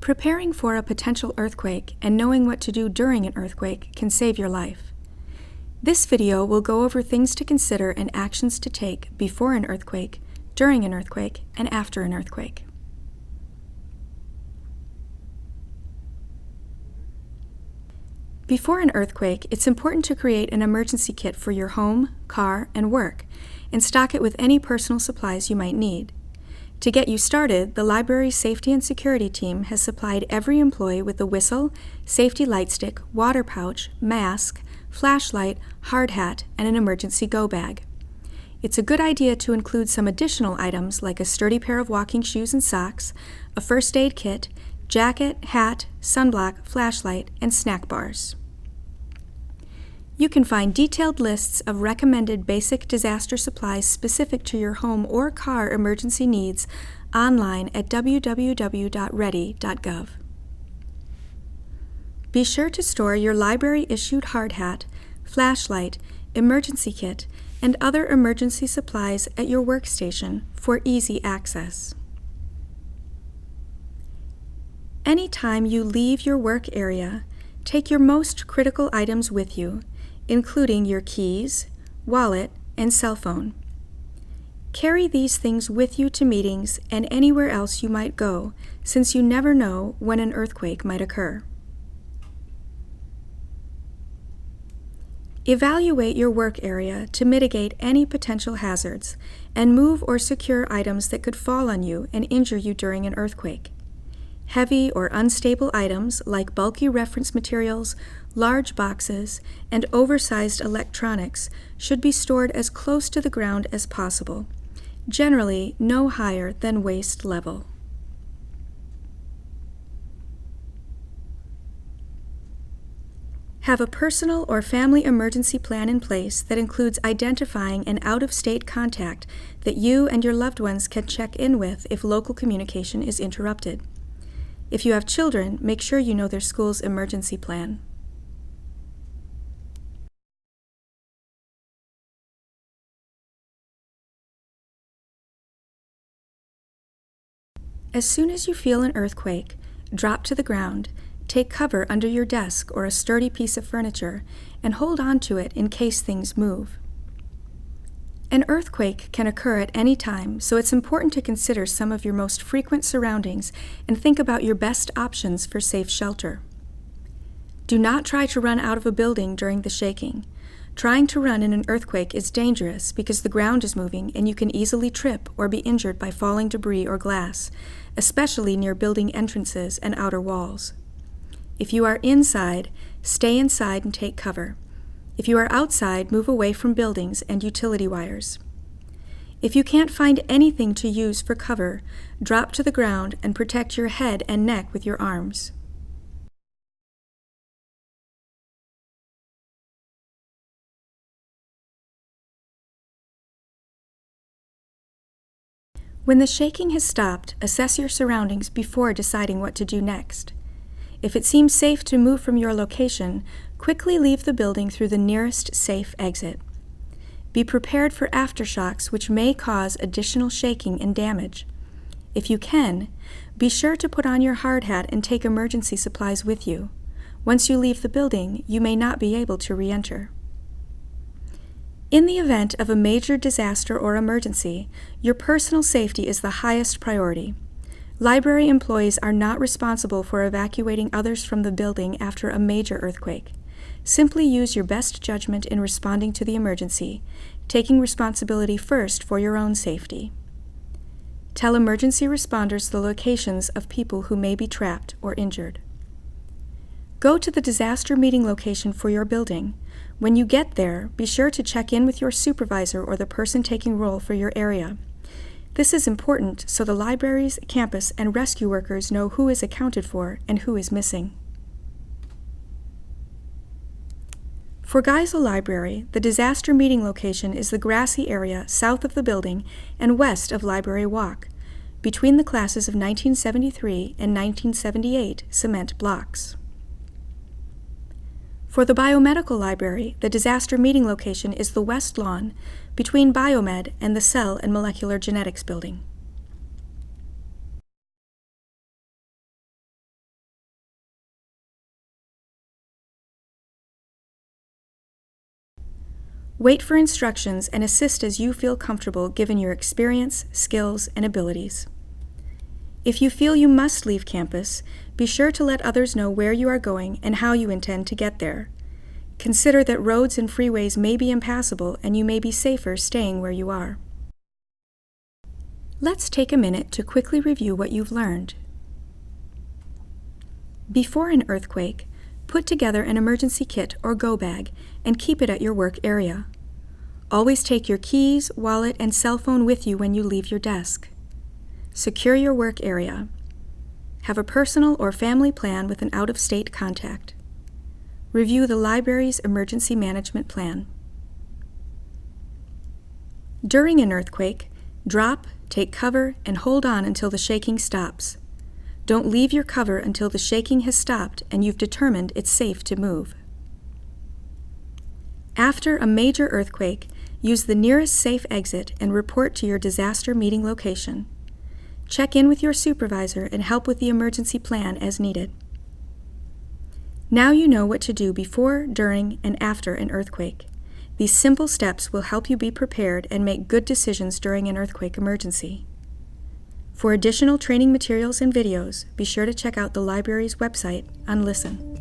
Preparing for a potential earthquake and knowing what to do during an earthquake can save your life. This video will go over things to consider and actions to take before an earthquake, during an earthquake, and after an earthquake. Before an earthquake, it's important to create an emergency kit for your home, car, and work, and stock it with any personal supplies you might need. To get you started, the library's safety and security team has supplied every employee with a whistle, safety light stick, water pouch, mask, flashlight, hard hat, and an emergency go bag. It's a good idea to include some additional items like a sturdy pair of walking shoes and socks, a first aid kit, jacket, hat, sunblock, flashlight, and snack bars. You can find detailed lists of recommended basic disaster supplies specific to your home or car emergency needs online at www.ready.gov. Be sure to store your library-issued hard hat, flashlight, emergency kit, and other emergency supplies at your workstation for easy access. Anytime you leave your work area, take your most critical items with you, including your keys, wallet, and cell phone. Carry these things with you to meetings and anywhere else you might go, since you never know when an earthquake might occur. Evaluate your work area to mitigate any potential hazards, and move or secure items that could fall on you and injure you during an earthquake. Heavy or unstable items like bulky reference materials, large boxes, and oversized electronics should be stored as close to the ground as possible, generally no higher than waist level. Have a personal or family emergency plan in place that includes identifying an out-of-state contact that you and your loved ones can check in with if local communication is interrupted. If you have children, make sure you know their school's emergency plan. As soon as you feel an earthquake, drop to the ground, take cover under your desk or a sturdy piece of furniture, and hold on to it in case things move. An earthquake can occur at any time, so it's important to consider some of your most frequent surroundings and think about your best options for safe shelter. Do not try to run out of a building during the shaking. Trying to run in an earthquake is dangerous because the ground is moving and you can easily trip or be injured by falling debris or glass, especially near building entrances and outer walls. If you are inside, stay inside and take cover. If you are outside, move away from buildings and utility wires. If you can't find anything to use for cover, drop to the ground and protect your head and neck with your arms. When the shaking has stopped, assess your surroundings before deciding what to do next. If it seems safe to move from your location, quickly leave the building through the nearest safe exit. Be prepared for aftershocks, which may cause additional shaking and damage. If you can, be sure to put on your hard hat and take emergency supplies with you. Once you leave the building, you may not be able to re-enter. In the event of a major disaster or emergency, your personal safety is the highest priority. Library employees are not responsible for evacuating others from the building after a major earthquake. Simply use your best judgment in responding to the emergency, taking responsibility first for your own safety. Tell emergency responders the locations of people who may be trapped or injured. Go to the disaster meeting location for your building. When you get there, be sure to check in with your supervisor or the person taking roll for your area. This is important so the libraries, campus, and rescue workers know who is accounted for and who is missing. For Geisel Library, the disaster meeting location is the grassy area south of the building and west of Library Walk, between the classes of 1973 and 1978 cement blocks. For the Biomedical Library, the disaster meeting location is the West Lawn, between Biomed and the Cell and Molecular Genetics building. Wait for instructions and assist as you feel comfortable given your experience, skills, and abilities. If you feel you must leave campus, be sure to let others know where you are going and how you intend to get there. Consider that roads and freeways may be impassable and you may be safer staying where you are. Let's take a minute to quickly review what you've learned. Before an earthquake, put together an emergency kit or go bag and keep it at your work area. Always take your keys, wallet, and cell phone with you when you leave your desk. Secure your work area. Have a personal or family plan with an out-of-state contact. Review the library's emergency management plan. During an earthquake, drop, take cover, and hold on until the shaking stops. Don't leave your cover until the shaking has stopped and you've determined it's safe to move. After a major earthquake, use the nearest safe exit and report to your disaster meeting location. Check in with your supervisor and help with the emergency plan as needed. Now you know what to do before, during, and after an earthquake. These simple steps will help you be prepared and make good decisions during an earthquake emergency. For additional training materials and videos, be sure to check out the library's website on Listen.